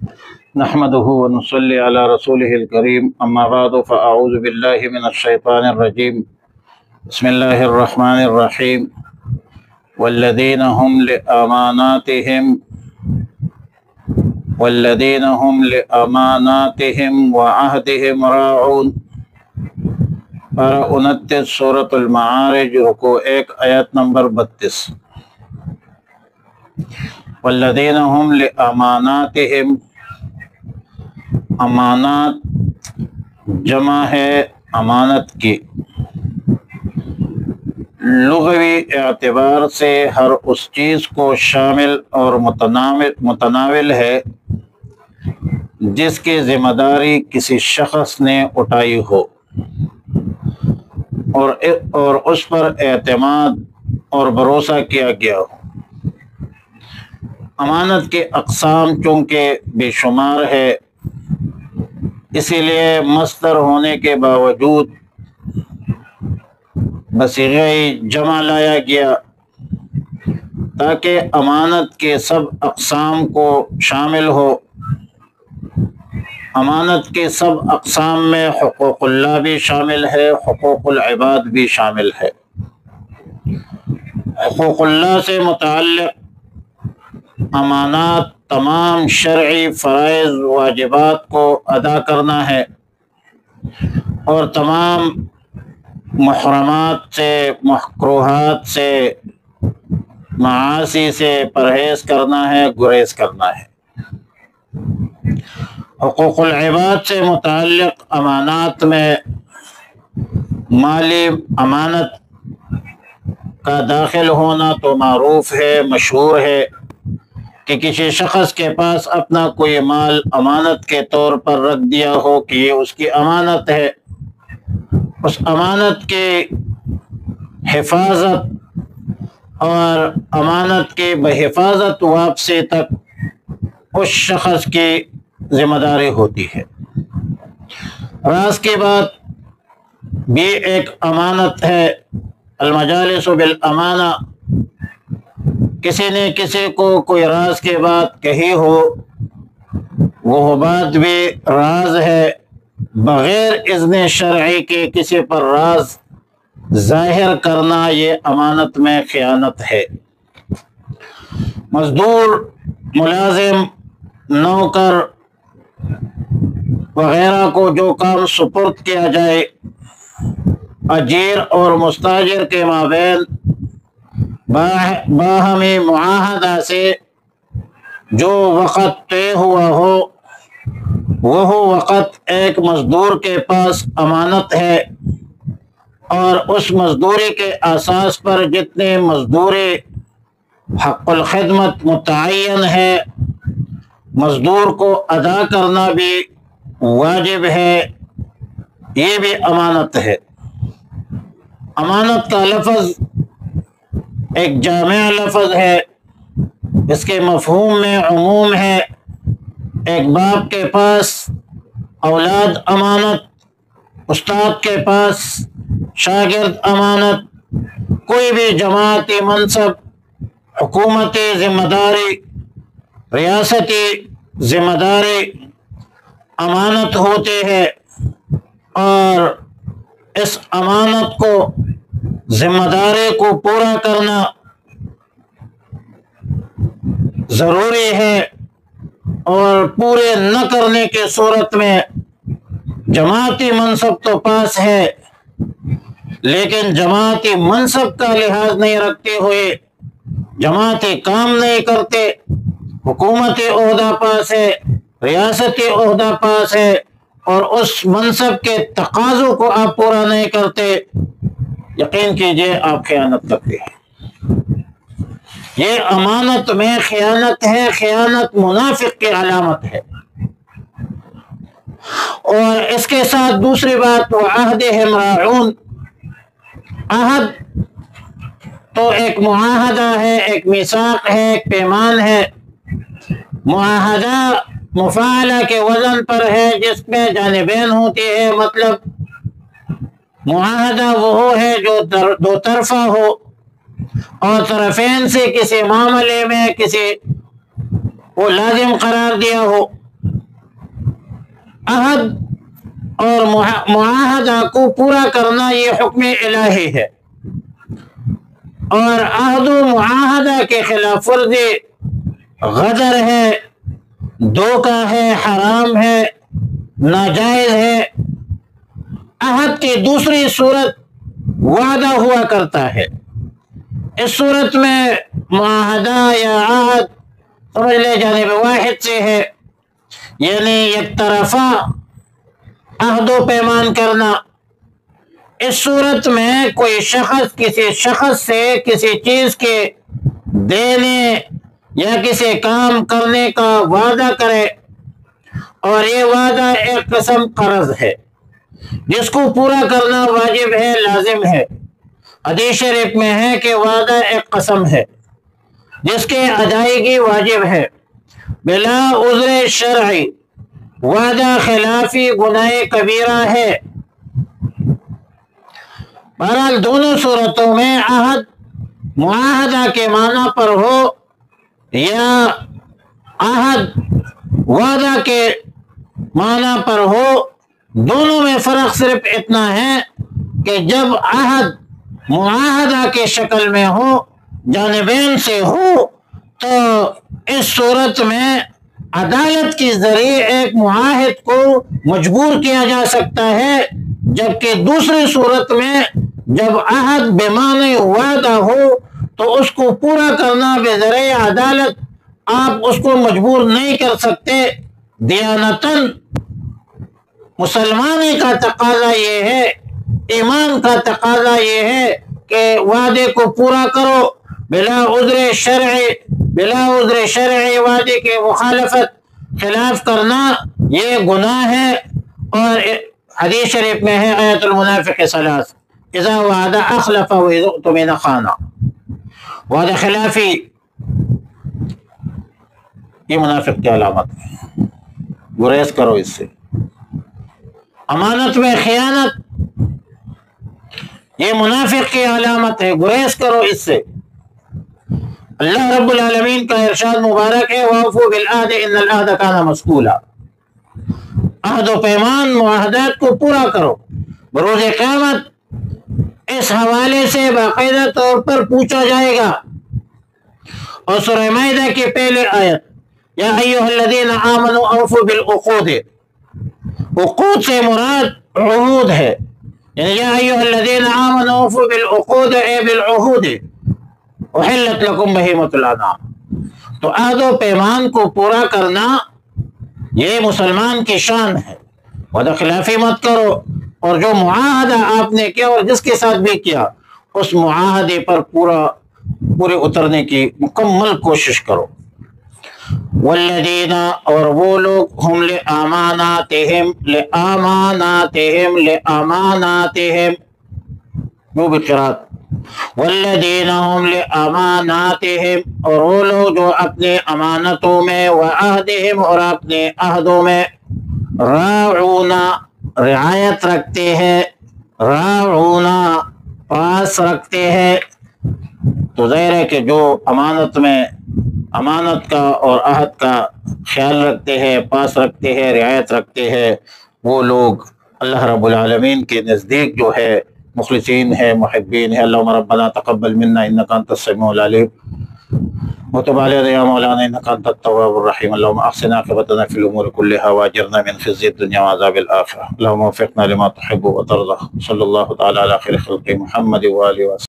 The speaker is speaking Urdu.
نحمده ونصلي على رسوله الكريم اما بعد فاعوذ بالله من الشيطان الرجيم بسم الله الرحمن الرحيم والذين هم لأماناتهم وعهدهم راعون۔ پارہ 29 سورۃ المعارج، رکوع 1 آیت نمبر 32۔ والذین هم لأماناتهم، امانات جمع ہے امانت کی۔ لغوی اعتبار سے ہر اس چیز کو شامل اور متناول ہے جس کی ذمہ داری کسی شخص نے اٹھائی ہو اور اس پر اعتماد اور بھروسہ کیا گیا ہو۔ امانت کے اقسام چونکہ بے شمار ہے، اسی لیے مصدر ہونے کے باوجود بصیغہ جمع لایا گیا تاکہ امانت کے سب اقسام کو شامل ہو۔ امانت کے سب اقسام میں حقوق اللہ بھی شامل ہے، حقوق العباد بھی شامل ہے۔ حقوق اللہ سے متعلق امانات تمام شرعی فرائض واجبات کو ادا کرنا ہے اور تمام محرمات سے، مکروہات سے، معاصی سے پرہیز کرنا ہے، گریز کرنا ہے۔ حقوق العباد سے متعلق امانات میں مالی امانت کا داخل ہونا تو معروف ہے، مشہور ہے کہ کسی شخص کے پاس اپنا کوئی مال امانت کے طور پر رکھ دیا ہو کہ یہ اس کی امانت ہے، اس امانت کی حفاظت اور امانت کی بحفاظت واپسی تک اس شخص کی ذمہ داری ہوتی ہے۔ راز کی بات بھی ایک امانت ہے۔ المجالس بالامانہ، کسی نے کسی کو کوئی راز کی بات کہی ہو، وہ بات بھی راز ہے۔ بغیر اذن شرعی کے کسی پر راز ظاہر کرنا یہ امانت میں خیانت ہے۔ مزدور، ملازم، نوکر وغیرہ کو جو کام سپرد کیا جائے، اجیر اور مستاجر کے مابین باہمی معاہدہ سے جو وقت طے ہوا ہو، وہ وقت ایک مزدور کے پاس امانت ہے، اور اس مزدوری کے اساس پر جتنے مزدوری حق الخدمت متعین ہے، مزدور کو ادا کرنا بھی واجب ہے، یہ بھی امانت ہے۔ امانت کا لفظ ایک جامع لفظ ہے، اس کے مفہوم میں عموم ہے۔ ایک باپ کے پاس اولاد امانت، استاد کے پاس شاگرد امانت، کوئی بھی جماعتی منصب، حکومتی ذمہ داری، ریاستی ذمہ داری امانت ہوتی ہے، اور اس امانت کو، ذمہ داری کو پورا کرنا ضروری ہے، اور پورے نہ کرنے کی صورت میں جماعتی منصب تو پاس ہے لیکن جماعتی منصب کا لحاظ نہیں رکھتے ہوئے جماعتی کام نہیں کرتے، حکومتی عہدہ پاس ہے، ریاستی عہدہ پاس ہے، اور اس منصب کے تقاضوں کو آپ پورا نہیں کرتے، یقین کیجئے آپ خیانت کرتے ہیں۔ یہ امانت میں خیانت ہے، خیانت منافق کی علامت ہے۔ اور اس کے ساتھ دوسری بات، وعہدہم راعون، عہد تو ایک معاہدہ ہے، ایک میثاق ہے، ایک پیمان ہے۔ معاہدہ مفاعلہ کے وزن پر ہے جس میں جانبین ہوتی ہے، مطلب معاہدہ وہ ہے جو دو طرفہ ہو اور طرفین سے کسی معاملے میں کسی کو لازم قرار دیا ہو، عہد اور معاہدہ کو پورا کرنا یہ حکم الہی ہے، اور عہد و معاہدہ کے خلاف ورزی غدر ہے، دھوکہ ہے، حرام ہے، ناجائز ہے۔ عہد کی دوسری صورت وعدہ ہوا کرتا ہے۔ اس صورت میں معاہدہ یا عہد سمجھ لے جانب واحد سے ہے، یعنی یک طرفہ عہد و پیمان کرنا۔ اس صورت میں کوئی شخص کسی شخص سے کسی چیز کے دینے یا کسی کام کرنے کا وعدہ کرے، اور یہ وعدہ ایک قسم قرض ہے جس کو پورا کرنا واجب ہے، لازم ہے۔ حدیث شریف میں ہے کہ وعدہ ایک قسم ہے جس کے ادائیگی واجب ہے بلا عذر شرعی، وعدہ خلافی گناہ کبیرہ ہے۔ بہرحال دونوں صورتوں میں عہد معاہدہ کے معنی پر ہو یا عہد وعدہ کے معنی پر ہو، دونوں میں فرق صرف اتنا ہے کہ جب عہد معاہدہ کے شکل میں ہو، جانبین سے ہو، تو اس صورت میں عدالت کے ذریعے ایک معاہد کو مجبور کیا جا سکتا ہے، جبکہ دوسری صورت میں جب عہد بمعنی وعدہ ہو تو اس کو پورا کرنا بذریعہ عدالت آپ اس کو مجبور نہیں کر سکتے۔ دیانتاً مسلمانی کا تقاضا یہ ہے، ایمان کا تقاضا یہ ہے کہ وعدے کو پورا کرو بلا عذر شرعی۔ بلا عذر شرعی وعدے کی مخالفت خلاف کرنا یہ گناہ ہے، اور حدیث شریف میں ہے آیت المنافق ثلاث، اذا وعد اخلف واذا اؤتمن خان۔ وعدہ خلافی یہ منافق کی علامت ہے، گریز کرو اس سے۔ امانت میں خیانت یہ منافق کی علامت ہے، گریز کرو اس سے۔ اللہ رب العالمین کا ارشاد مبارک ہے وَأَوْفُوا بِالْعَهْدِ إِنَّ الْعَهْدَ كَانَ مَسْئُولًا، عہد و پیمان معاہدات کو پورا کرو، بروز قیامت اس حوالے سے باقاعدہ طور پر پوچھا جائے گا۔ اور سورہ مائدہ کی پہلے آیت یا ایھا الذین آمنوا اوفوا بالعقود، عقود سے مراد عہود ہے، یعنی یا ایھا الذین آمنوا اوفوا بالعقود اے بالعہود احلت لکم بہیمۃ الانعام۔ تو عہد و پیمان کو پورا کرنا یہ مسلمان کی شان ہے، وعدہ خلافی مت کرو، اور جو معاہدہ آپ نے کیا اور جس کے ساتھ بھی کیا اس معاہدے پر پورے اترنے کی مکمل کوشش کرو۔ والذین، اور وہ لوگ، ہم لاماناتہم وہ بھی قرات، والذین ہم لاماناتہم، اور وہ لوگ جو اپنے امانتوں میں، وعہدہم، اور اپنے عہدوں میں، راعون، رعایت رکھتے ہیں، راعون، پاس رکھتے ہیں۔ تو ظاہر ہے کہ جو امانت میں امانت کا اور عہد کا خیال رکھتے ہیں، پاس رکھتے ہیں، رعایت رکھتے ہیں، وہ لوگ اللہ رب العالمین کے نزدیک جو ہے مخلصین ہے، محبین ہے۔ اللہم ربنا تقبل منا انک انت السمیع العلیم وتب علینا یا مولانا انک انت التواب الرحیم۔ اللہم احسن عاقبتنا فی الامور کلها واجرنا من خزي الدنیا وعذاب الآخرة۔ اللہم وفقنا لما تحب وترضى۔ صلی اللہ تعالی علی خیر خلق محمد وآلہ وسلم۔